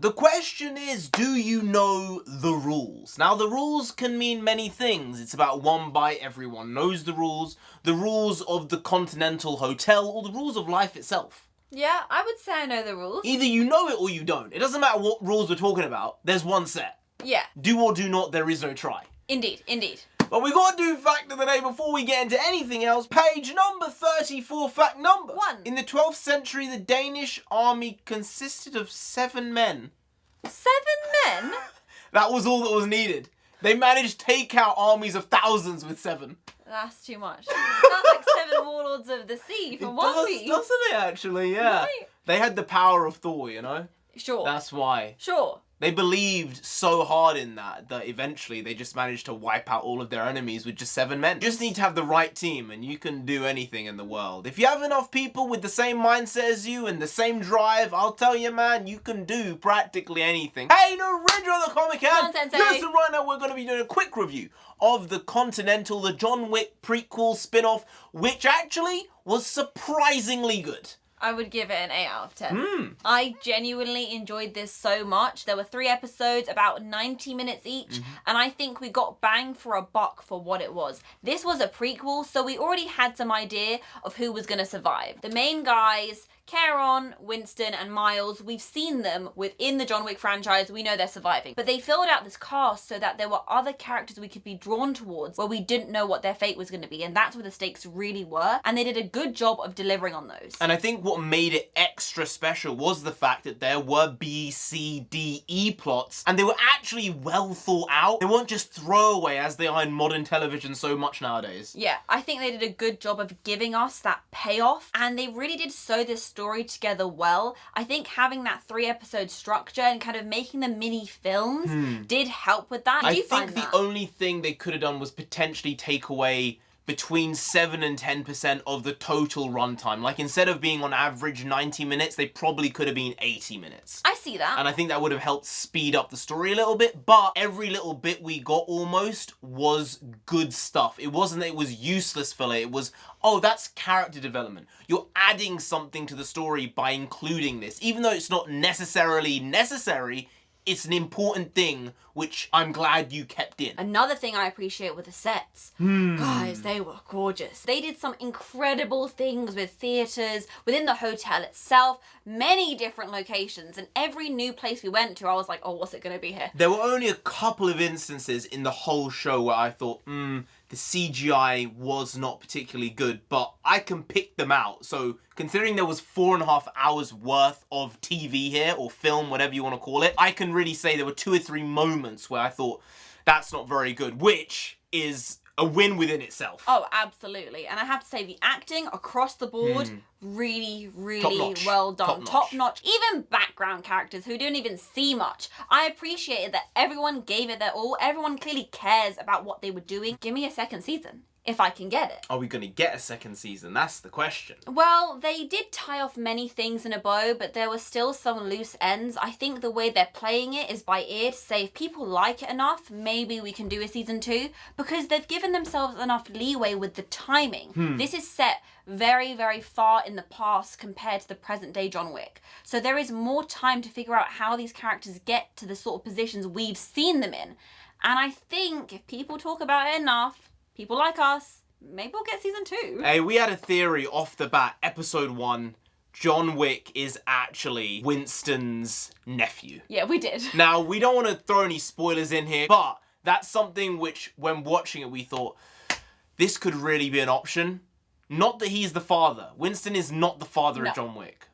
The question is, do you know the rules? Now, the rules can mean many things. It's about one bite, everyone knows the rules of the Continental Hotel, or the rules of life itself. Yeah, I would say I know the rules. Either you know it or you don't. It doesn't matter what rules we're talking about. There's one set. Yeah. Do or do not, there is no try. Indeed, indeed. But we got to do fact of the day before we get into anything else. Page number 34, fact number 1. In the 12th century, the Danish army consisted of 7 men. 7 men? That was all that was needed. They managed to take out armies of thousands with 7. That's too much. Sounds like 7 warlords of the sea from One Piece. Doesn't it, actually? Yeah. Right. They had the power of Thor, you know? Sure. That's why. Sure. They believed so hard in that eventually they just managed to wipe out all of their enemies with just 7 men. You just need to have the right team and you can do anything in the world. If you have enough people with the same mindset as you and the same drive, I'll tell you, man, you can do practically anything. Hey, NarendraTheComic, listen, right now we're going to be doing a quick review of the Continental, the John Wick prequel spin-off, which actually was surprisingly good. I would give it an 8 out of 10. I genuinely enjoyed this so much. There were 3 episodes, about 90 minutes each, and I think we got bang for a buck for what it was. This was a prequel, so we already had some idea of who was going to survive. The main guys, Charon, Winston, and Miles, we've seen them within the John Wick franchise. We know they're surviving. But they filled out this cast so that there were other characters we could be drawn towards where we didn't know what their fate was going to be. And that's where the stakes really were. And they did a good job of delivering on those. And I think what made it extra special was the fact that there were B, C, D, E plots. And they were actually well thought out. They weren't just throwaway as they are in modern television so much nowadays. Yeah, I think they did a good job of giving us that payoff. And they really did sew this story together well. I think having that 3-episode structure and kind of making them mini films did help with that. I think the only thing they could have done was potentially take away between 7 and 10% of the total runtime. Like, instead of being on average 90 minutes, they probably could have been 80 minutes. I see that. And I think that would have helped speed up the story a little bit, but every little bit we got almost was good stuff. It wasn't that it was useless filler, it was, oh, that's character development. You're adding something to the story by including this. Even though it's not necessarily necessary, it's an important thing, which I'm glad you kept in. Another thing I appreciate were the sets. Guys, they were gorgeous. They did some incredible things with theatres, within the hotel itself, many different locations, and every new place we went to, I was like, oh, what's it going to be here? There were only a couple of instances in the whole show where I thought, the CGI was not particularly good, but I can pick them out. So considering there was 4.5 hours worth of TV here, or film, whatever you want to call it, I can really say there were 2 or 3 moments where I thought, that's not very good, which is a win within itself. Oh, absolutely. And I have to say, the acting across the board, really, really well done. Top notch. Even background characters who don't even see much. I appreciated that everyone gave it their all. Everyone clearly cares about what they were doing. Give me a second season, if I can get it. Are we going to get a second season? That's the question. Well, they did tie off many things in a bow, but there were still some loose ends. I think the way they're playing it is by ear to say if people like it enough, maybe we can do a season 2, because they've given themselves enough leeway with the timing. This is set very, very far in the past compared to the present day John Wick. So there is more time to figure out how these characters get to the sort of positions we've seen them in. And I think if people talk about it enough, people like us, maybe we'll get season 2. Hey, we had a theory off the bat, episode 1, John Wick is actually Winston's nephew. Yeah, we did. Now, we don't want to throw any spoilers in here, but that's something which, when watching it, we thought, this could really be an option. Not that he's the father. Winston is not the father of John Wick.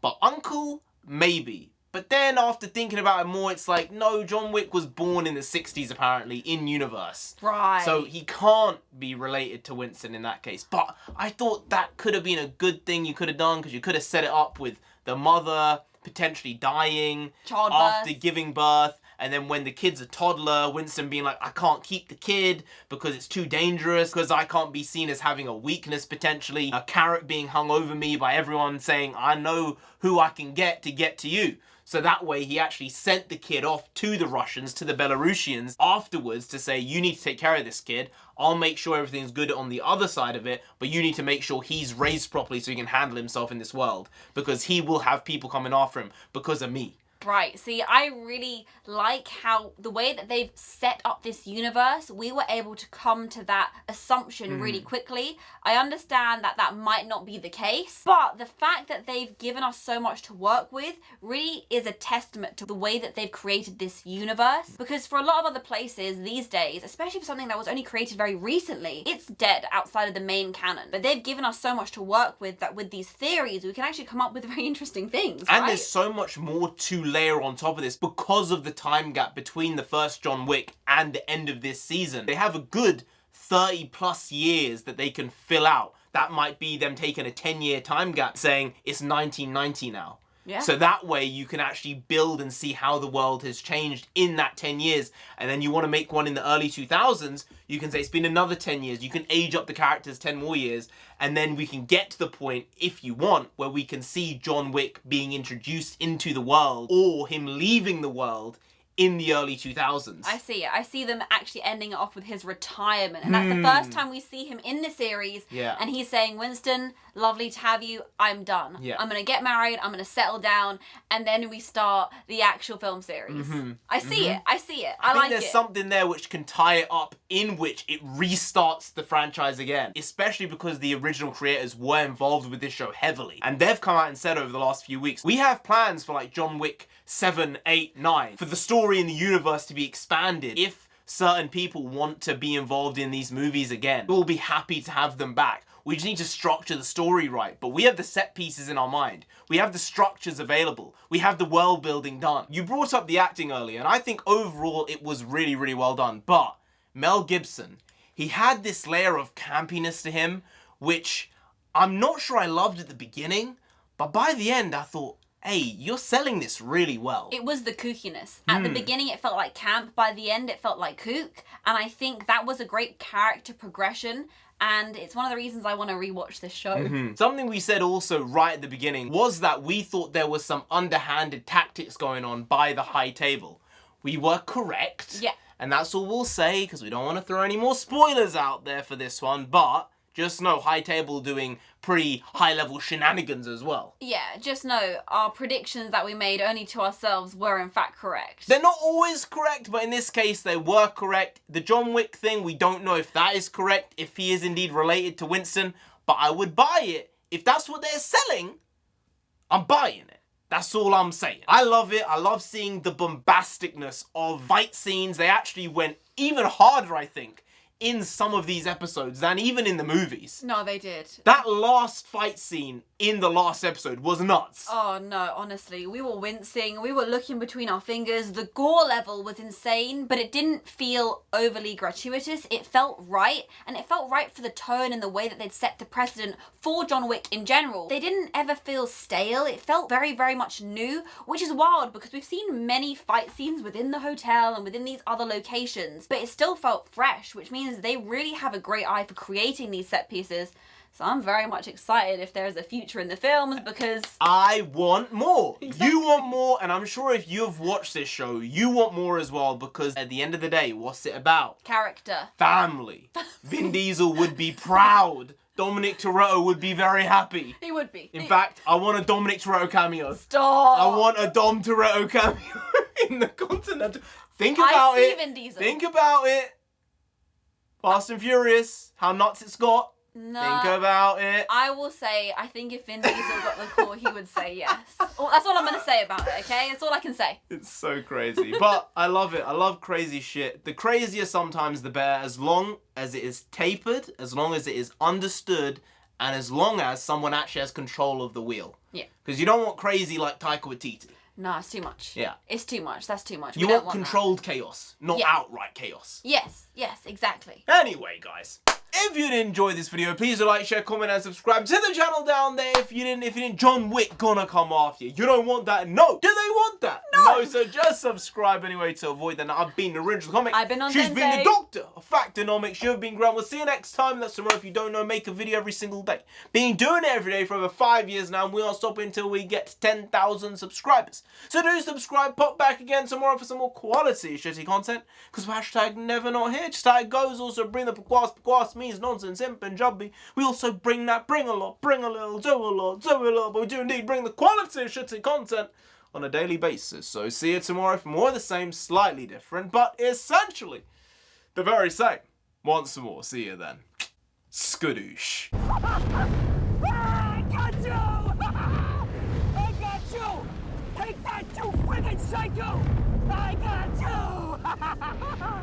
But uncle, maybe. But then after thinking about it more, it's like, no, John Wick was born in the 60s, apparently, in universe. Right. So he can't be related to Winston in that case. But I thought that could have been a good thing you could have done, because you could have set it up with the mother potentially dying after giving birth. And then when the kid's a toddler, Winston being like, I can't keep the kid because it's too dangerous, because I can't be seen as having a weakness potentially. A carrot being hung over me by everyone saying, I know who I can get to you. So that way he actually sent the kid off to the Russians, to the Belarusians afterwards to say, you need to take care of this kid. I'll make sure everything's good on the other side of it, but you need to make sure he's raised properly so he can handle himself in this world, because he will have people coming after him because of me. Right. See, I really like how the way that they've set up this universe, we were able to come to that assumption really quickly. I understand that that might not be the case, but the fact that they've given us so much to work with really is a testament to the way that they've created this universe. Because for a lot of other places these days, especially for something that was only created very recently, it's dead outside of the main canon. But they've given us so much to work with that with these theories, we can actually come up with very interesting things. And there's so much more to layer on top of this because of the time gap between the first John Wick and the end of this season. They have a good 30 plus years that they can fill out. That might be them taking a 10-year time gap saying it's 1990 now. Yeah. So that way you can actually build and see how the world has changed in that 10 years. And then you want to make one in the early 2000s, you can say it's been another 10 years. You can age up the characters 10 more years. And then we can get to the point, if you want, where we can see John Wick being introduced into the world or him leaving the world in the early 2000s. I see it. I see them actually ending it off with his retirement. And that's the first time we see him in the series. Yeah. And he's saying, Winston, lovely to have you. I'm done. Yeah. I'm going to get married. I'm going to settle down. And then we start the actual film series. I see it. I see it. I like think there's it. something there which can tie it up in which it restarts the franchise again. Especially because the original creators were involved with this show heavily. And they've come out and said over the last few weeks, we have plans for like John Wick 7, 8, 9 for the story in the universe to be expanded. If certain people want to be involved in these movies again, we'll be happy to have them back. We just need to structure the story right. But we have the set pieces in our mind. We have the structures available. We have the world building done. You brought up the acting earlier, and I think overall it was really, really well done. But Mel Gibson, he had this layer of campiness to him, which I'm not sure I loved at the beginning, but by the end I thought, hey, you're selling this really well. It was the kookiness. At the beginning, it felt like camp. By the end, it felt like kook. And I think that was a great character progression. And it's one of the reasons I want to rewatch this show. Something we said also right at the beginning was that we thought there was some underhanded tactics going on by the high table. We were correct. Yeah. And that's all we'll say, because we don't want to throw any more spoilers out there for this one. But just know High Table doing pretty high-level shenanigans as well. Yeah, just know our predictions that we made only to ourselves were in fact correct. They're not always correct, but in this case they were correct. The John Wick thing, we don't know if that is correct, if he is indeed related to Winston, but I would buy it. If that's what they're selling, I'm buying it. That's all I'm saying. I love it. I love seeing the bombasticness of fight scenes. They actually went even harder, I think, in some of these episodes than even in the movies. No, they did. That last fight scene in the last episode was nuts. Oh no, honestly, we were wincing, we were looking between our fingers. The gore level was insane, but it didn't feel overly gratuitous. It felt right, and it felt right for the tone and the way that they'd set the precedent for John Wick in general. They didn't ever feel stale. It felt very, very much new, which is wild because we've seen many fight scenes within the hotel and within these other locations, but it still felt fresh, which means they really have a great eye for creating these set pieces. So I'm very much excited if there's a future in the films because I want more. Exactly. You want more, and I'm sure if you've watched this show, you want more as well, because at the end of the day, what's it about? character. Family. Vin Diesel would be proud. Dominic Toretto would be very happy. He would be. In fact, I want a Dominic Toretto cameo. Stop. I want a Dom Toretto cameo in the Continental. Think about I see it. Vin Diesel. Think about it. Fast and Furious, how nuts it's got. No. Think about it. I will say, I think if Vin Diesel got the call, he would say yes. Well, that's all I'm going to say about it, okay? That's all I can say. It's so crazy. But I love it. I love crazy shit. The crazier sometimes the better, as long as it is tapered, as long as it is understood, and as long as someone actually has control of the wheel. Yeah. Because you don't want crazy like Taika Waititi. No, it's too much. Yeah. It's too much. That's too much. You We don't want that. controlled chaos, not Yeah. outright chaos. Yes, exactly. Anyway, guys, if you did enjoy this video, please do like, share, comment, and subscribe to the channel down there. If you didn't, John Wick gonna come after you. You don't want that? No. Do they want that? No. So just subscribe anyway to avoid that. I've been NarendraTheComic. I've been on She's Sensei. been the doctor of Factonomics. You've been Grant. We'll see you next time. That's tomorrow. If you don't know, make a video every single day. Been doing it every day for over 5 years now, and we won't stop until we get 10,000 subscribers. So do subscribe, pop back again tomorrow for some more quality shitty content. Because hashtag never not here. Just how it goes. Also bring the pukwas means nonsense in Punjabi. We also bring a lot, bring a little, do a lot, but we do indeed bring the quality shitty content. on a daily basis. So see you tomorrow for more of the same, slightly different, but essentially the very same. Once more, see you then. Skadoosh. I got you! I got you! Take that, you friggin' psycho! I got you!